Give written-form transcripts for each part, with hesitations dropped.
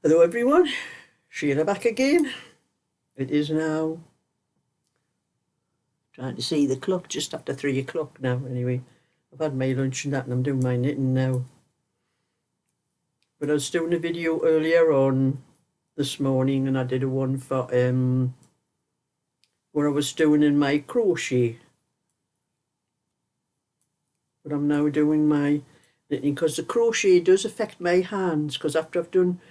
Hello everyone, Sheila back again. It is now, trying to see the clock, just after 3 o'clock now anyway. I've had my lunch and that and I'm doing my knitting now. But I was doing a video earlier on this morning and I did a one for what I was doing in my crochet. But I'm now doing my knitting because the crochet does affect my hands, because after I've done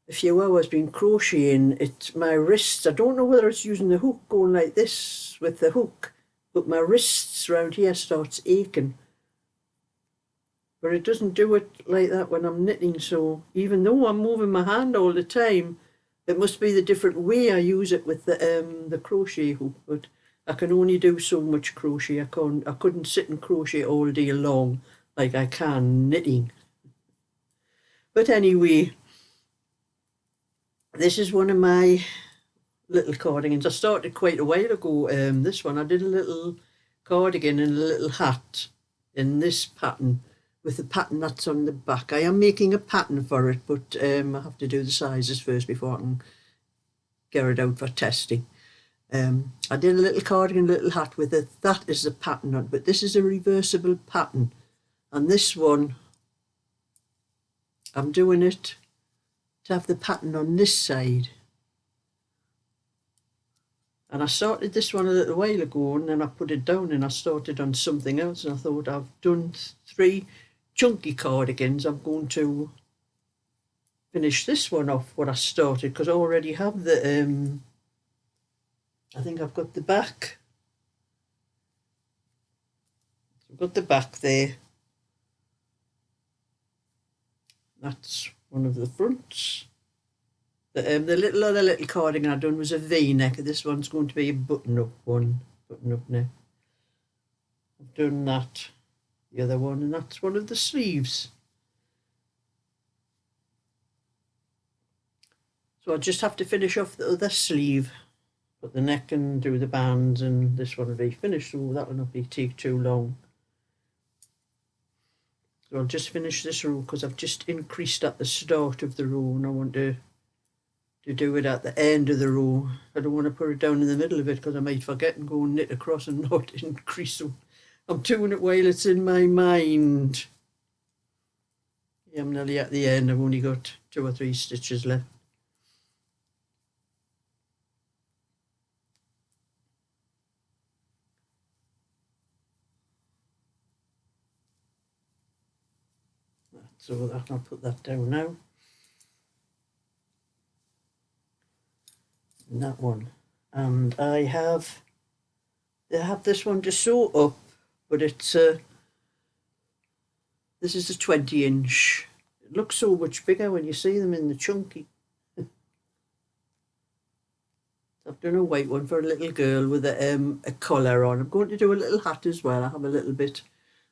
a few hours been crocheting, my wrists, I don't know whether it's using the hook going like this with the hook, but my wrists around here starts aching. But it doesn't do it like that when I'm knitting, so even though I'm moving my hand all the time, it must be the different way I use it with the crochet hook. But I can only do so much crochet. I couldn't sit and crochet all day long like I can knitting. But anyway, this is one of my little cardigans. I started quite a while ago. This one, I did a little cardigan and a little hat in this pattern with the pattern that's on the back. I am making a pattern for it, but I have to do the sizes first before I can get it out for testing. I did a little cardigan, little hat with it. That is the pattern on it, but this is a reversible pattern. And this one, I'm doing it to have the pattern on this side. And I started this one a little while ago and then I put it down and I started on something else, and I thought, I've done 3 chunky cardigans, I'm going to finish this one off what I started, because I already have the I think I've got the back. I've got the back there. That's one of the fronts. The other little cardigan I done was a V-neck. This one's going to be a button-up one, button-up neck. I've done that, the other one, and that's one of the sleeves. So I just have to finish off the other sleeve, put the neck and do the bands, and this one will be finished, so that will not take too long. So I'll just finish this row because I've just increased at the start of the row and I want to do it at the end of the row. I don't want to put it down in the middle of it because I might forget and go and knit across and not increase. So I'm doing it while it's in my mind. Yeah, I'm nearly at the end. I've only got 2 or 3 stitches left. So I'll put that down now. And that one. And I have this one to sew up, but it's this is a 20-inch. It looks so much bigger when you see them in the chunky. I've done a white one for a little girl with a collar on. I'm going to do a little hat as well. I have a little bit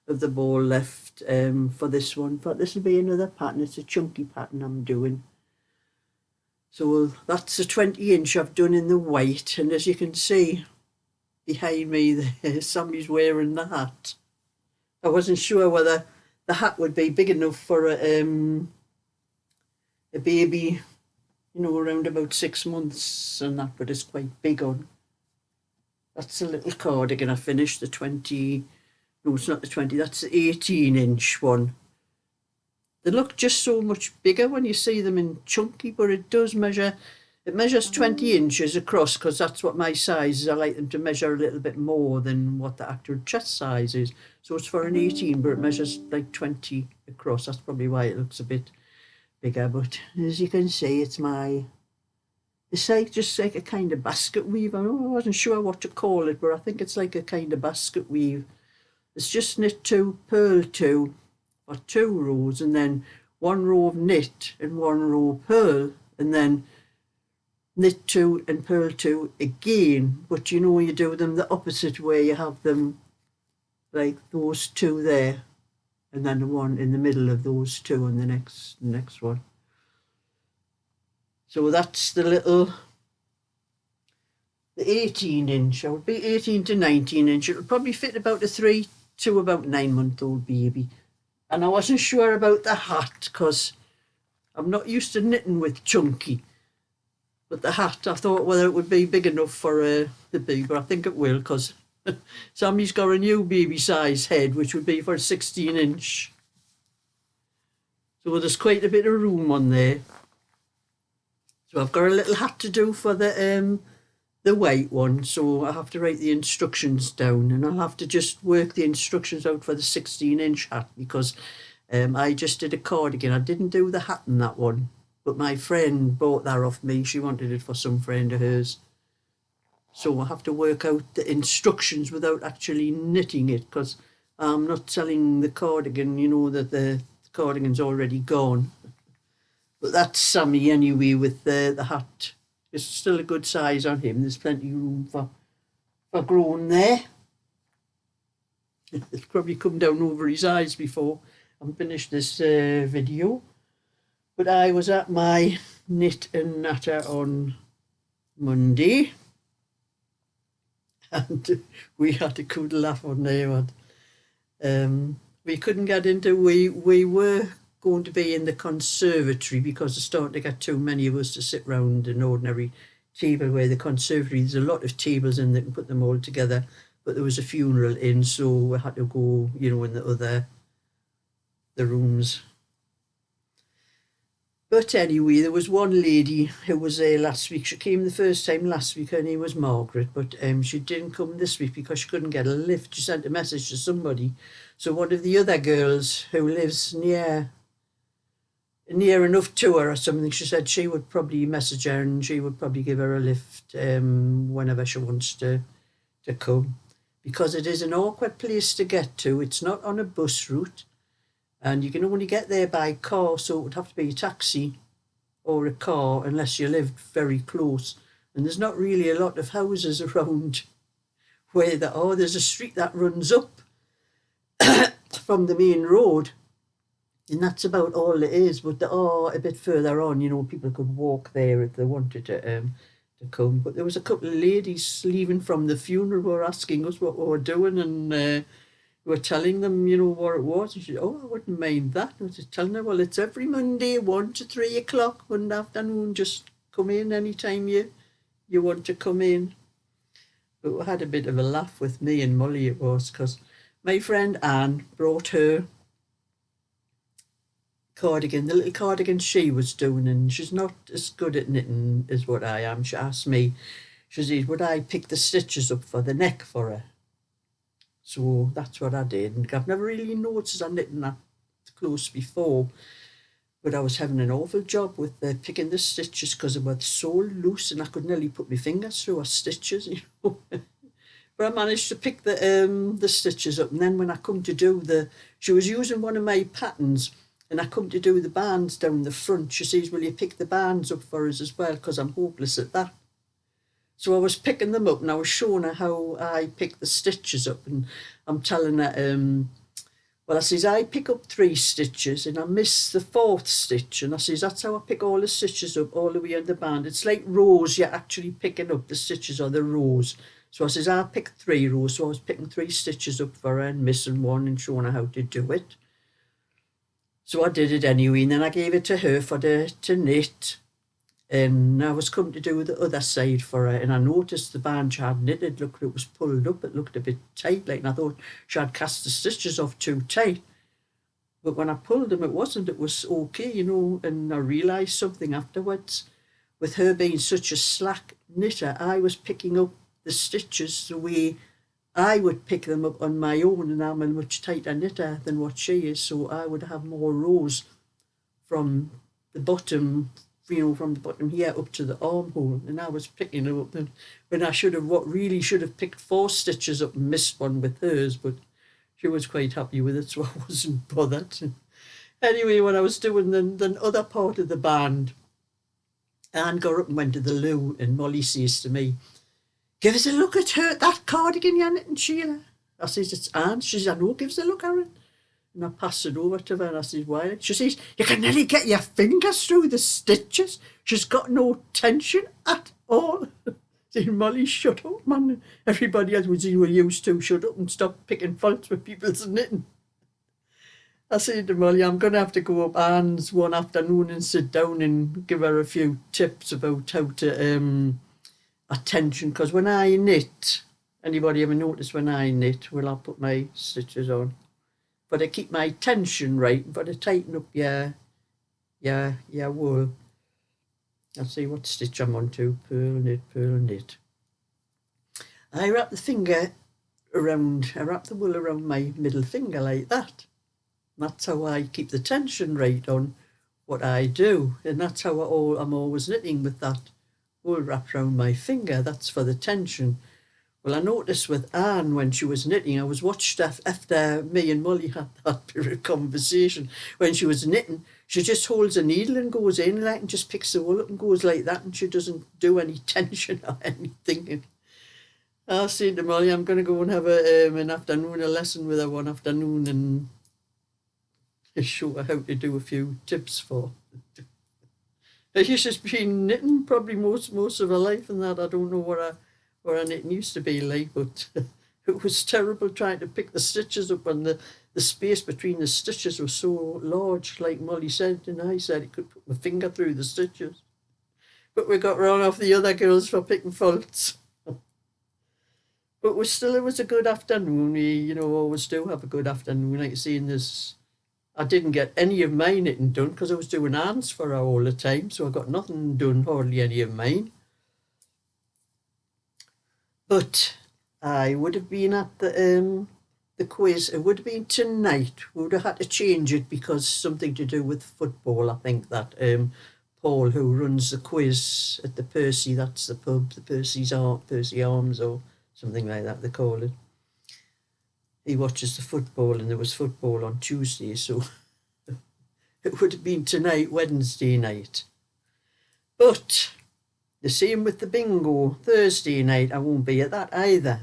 of the ball left for this one, but this will be another pattern. It's a chunky pattern I'm doing. So that's a 20-inch I've done in the white, and as you can see behind me there, somebody's wearing the hat. I wasn't sure whether the hat would be big enough for a baby, you know, around about 6 months and that, but it's quite big on. That's a little cardigan I finished, the 20, no, it's not the 20, that's the 18-inch one. They look just so much bigger when you see them in chunky, but it does measure, it measures 20 inches across, because that's what my size is. I like them to measure a little bit more than what the actual chest size is. So it's for an 18, but it measures like 20 across. That's probably why it looks a bit bigger. But as you can see, it's like just like a kind of basket weave. I wasn't sure what to call it, but I think it's like a kind of basket weave. It's just knit 2, purl 2 for 2 rows, and then 1 row of knit and 1 row purl, and then knit 2 and purl 2 again. But you know, you do them the opposite way. You have them like those 2 there, and then the one in the middle of those 2 and the next one. So that's the 18-inch. I would be 18 to 19-inch. It would probably fit about a 3 to about 9-month-old baby. And I wasn't sure about the hat because I'm not used to knitting with chunky. But the hat, I thought whether it would be big enough for the baby, but I think it will, because Sammy's got a new baby size head, which would be for a 16-inch. So there's quite a bit of room on there. So I've got a little hat to do for the white one, so I have to write the instructions down, and I'll have to just work the instructions out for the 16-inch hat, because I just did a cardigan. I didn't do the hat in that one, but my friend bought that off me. She wanted it for some friend of hers. So I have to work out the instructions without actually knitting it, because I'm not selling the cardigan, you know, that the cardigan's already gone. But that's Sammy anyway with the hat. It's still a good size on him. There's plenty of room for growing there. It's probably come down over his eyes before I finished this video. But I was at my knit and natter on Monday, and we had a good laugh on there. We couldn't get into, we were going to be in the conservatory because it's starting to get too many of us to sit round an ordinary table, where the conservatory, there's a lot of tables in that can put them all together, but there was a funeral in, so we had to go, you know, in the rooms. But anyway, there was one lady who was there last week. She came the first time last week. Her name was Margaret, but she didn't come this week because she couldn't get a lift. She sent a message to somebody. So one of the other girls who lives near enough to her or something, she said she would probably message her and she would probably give her a lift whenever she wants to come, because it is an awkward place to get to. It's not on a bus route, and you can only get there by car, so it would have to be a taxi or a car unless you lived very close. And there's not really a lot of houses around where there are. There's a street that runs up from the main road, and that's about all it is. But there are a bit further on, you know, people could walk there if they wanted to come. But there was a couple of ladies leaving from the funeral who were asking us what we were doing, and we were telling them, you know, what it was. And she said, oh, I wouldn't mind that. And I was just telling her, well, it's every Monday, 1 to 3 o'clock, Monday afternoon. Just come in anytime you want to come in. But we had a bit of a laugh with me and Molly, it was, because my friend Anne brought her cardigan, the little cardigan she was doing, and she's not as good at knitting as what I am. She asked me, she said, would I pick the stitches up for the neck for her? So that's what I did. And I've never really noticed her knitting that close before, but I was having an awful job with picking the stitches, because they were so loose and I could nearly put my fingers through her stitches, you know. But I managed to pick the stitches up, and then when I come to do she was using one of my patterns, and I come to do the bands down the front. She says, will you pick the bands up for us as well, because I'm hopeless at that. So I was picking them up, and I was showing her how I pick the stitches up, and I'm telling her, well, I says, I pick up 3 stitches and I miss the 4th stitch, and I says, that's how I pick all the stitches up all the way on the band. It's like rows, you're actually picking up the stitches or the rows. So I says, I picked 3 rows, so I was picking 3 stitches up for her and missing one and showing her how to do it. So I did it anyway, and then I gave it to her to knit. And I was coming to do the other side for her, and I noticed the band she had knitted, looked, it was pulled up, it looked a bit tight, like, and I thought she had cast the stitches off too tight. But when I pulled them, it wasn't, it was okay, you know. And I realised something afterwards. With her being such a slack knitter, I was picking up the stitches the way I would pick them up on my own, and I'm a much tighter knitter than what she is, so I would have more rows from the bottom, you know, from the bottom here up to the armhole, and I was picking them up when I should have picked 4 stitches up and missed one with hers, but she was quite happy with it, so I wasn't bothered. Anyway, when I was doing the other part of the band, Anne got up and went to the loo, and Molly says to me, give us a look at that cardigan you're knitting, Sheila. I says, it's Anne. She says, I know, give us a look, Aaron. And I passed it over to her, and I says, why? She says, you can nearly get your fingers through the stitches. She's got no tension at all. Saying, Molly, shut up, man. Everybody else was used to shut up and stop picking faults with people's knitting. I said to Molly, I'm going to have to go up Anne's one afternoon and sit down and give her a few tips about how to attention, because when I knit, anybody ever notice when I knit, well, I'll put my stitches on, but I keep my tension right, but I tighten up wool. I'll see what stitch I'm on to. Pearl knit. I wrap the wool around my middle finger like that. That's how I keep the tension right on what I do. And that's how I'm always knitting with that wool wrapped around my finger. That's for the tension. Well, I noticed with Anne when she was knitting, I was watched after me and Molly had that bit of conversation. When she was knitting, she just holds a needle and goes in like and just picks the wool up and goes like that, and she doesn't do any tension or anything. I said to Molly, I'm going to go and have a lesson with her one afternoon and show her how to do a few tips for. She's been knitting probably most of her life, and that I don't know what her knitting used to be like, but it was terrible trying to pick the stitches up, and the space between the stitches was so large, like Molly said, and I said I could put my finger through the stitches. But we got wrong off the other girls for picking faults. But it was a good afternoon. We, always do have a good afternoon. Like seeing this, I didn't get any of my knitting done because I was doing Anne's for her all the time, so I got nothing done, hardly any of mine. But I would have been at the quiz. It would have been tonight. We would have had to change it because something to do with football. I think that Paul, who runs the quiz at the Percy, that's the pub, the Percy Arms or something like that they call it. He watches the football, and there was football on Tuesday, so it would have been tonight, Wednesday night. But the same with the bingo, Thursday night, I won't be at that either,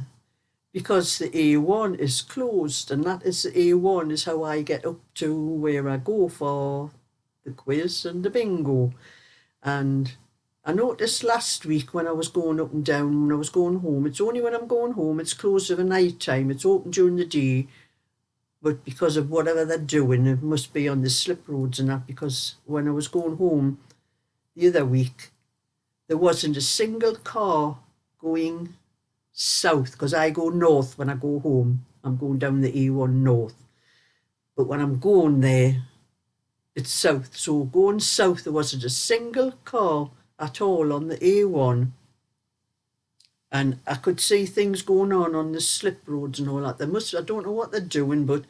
because the A1 is closed, and that is the A1 is how I get up to where I go for the quiz and the bingo. And I noticed last week when I was going up and down, when I was going home, it's only when I'm going home, it's closed at the night time, it's open during the day, but because of whatever they're doing, it must be on the slip roads and that, because when I was going home the other week, there wasn't a single car going south, because I go north when I go home. I'm going down the A1 north. But when I'm going there, it's south. So going south, there wasn't a single car at all on the A1. And I could see things going on the slip roads and all that. I don't know what they're doing, but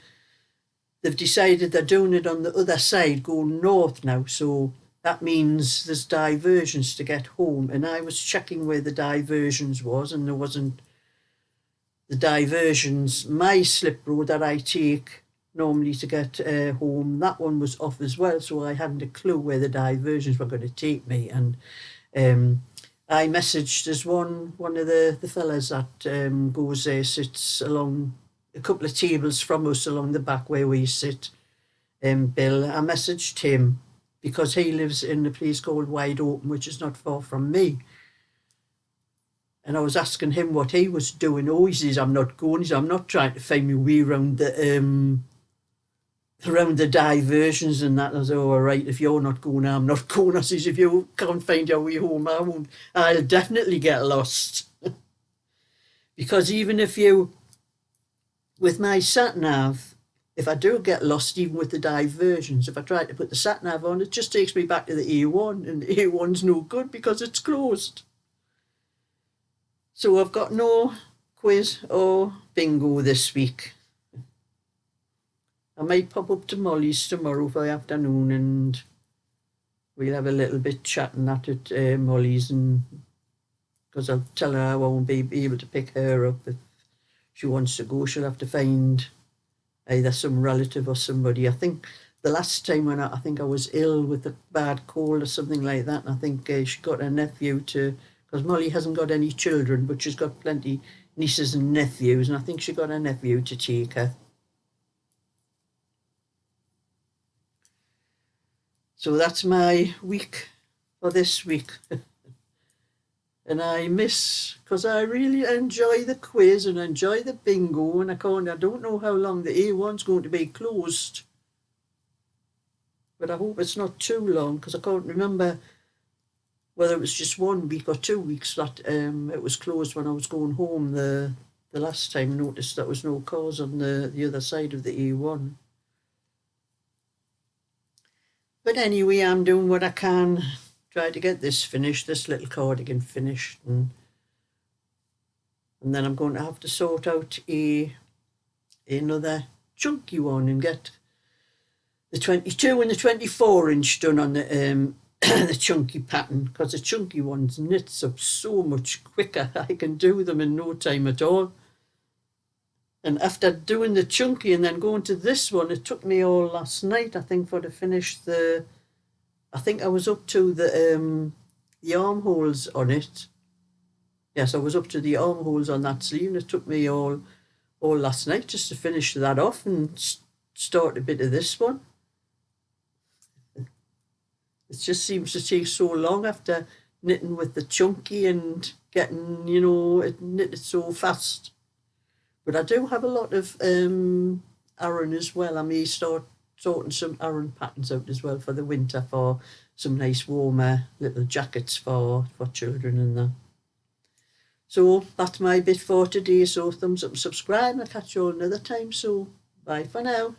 they've decided they're doing it on the other side, going north now. So that means there's diversions to get home. And I was checking where the diversions was, and there wasn't the diversions. My slip road that I take normally to get home, that one was off as well. So I hadn't a clue where the diversions were going to take me. And I messaged, there's one of the fellas that goes there, sits along a couple of tables from us along the back where we sit, Bill. I messaged him because he lives in a place called Wide Open, which is not far from me. And I was asking him what he was doing. Oh, he says, I'm not going. He says, I'm not trying to find my way around the diversions and that. I said, oh, all right, if you're not going, I'm not going. I says, if you can't find your way home, I won't. I'll definitely get lost. Because even if with my sat-nav, if I do get lost, even with the diversions, if I try to put the sat-nav on, it just takes me back to the A1, and the A1's no good because it's closed. So I've got no quiz or bingo this week. I might pop up to Molly's tomorrow for the afternoon, and we'll have a little bit chatting at Molly's, and because I'll tell her I won't be able to pick her up. If she wants to go, she'll have to find either some relative or somebody. I think the last time when I think I was ill with a bad cold or something like that, and I think she got her nephew to, because Molly hasn't got any children, but she's got plenty nieces and nephews, and I think she got her nephew to take her. So that's my week for this week. And I miss, because I really enjoy the quiz and enjoy the bingo, and I don't know how long the A1's going to be closed. but I hope it's not too long, because I can't remember whether it was just 1 week or 2 weeks that it was closed when I was going home the last time. I noticed there was no cars on the other side of the A1. But anyway, I'm doing what I can, try to get this finished, this little cardigan finished, and then I'm going to have to sort out another chunky one and get the 22 and the 24 inch done on the the chunky pattern, because the chunky ones knits up so much quicker. I can do them in no time at all. And after doing the chunky and then going to this one, it took me all last night, I think, for to finish the, I think I was up to the armholes on it. Yes, I was up to the armholes on that sleeve, and it took me all last night just to finish that off and start a bit of this one. It just seems to take so long after knitting with the chunky and getting, it knitted so fast. But I do have a lot of Aran as well. I may start sorting some Aran patterns out as well for the winter, for some nice warmer little jackets for children and that. So that's my bit for today. So thumbs up and subscribe, and I'll catch you all another time. So bye for now.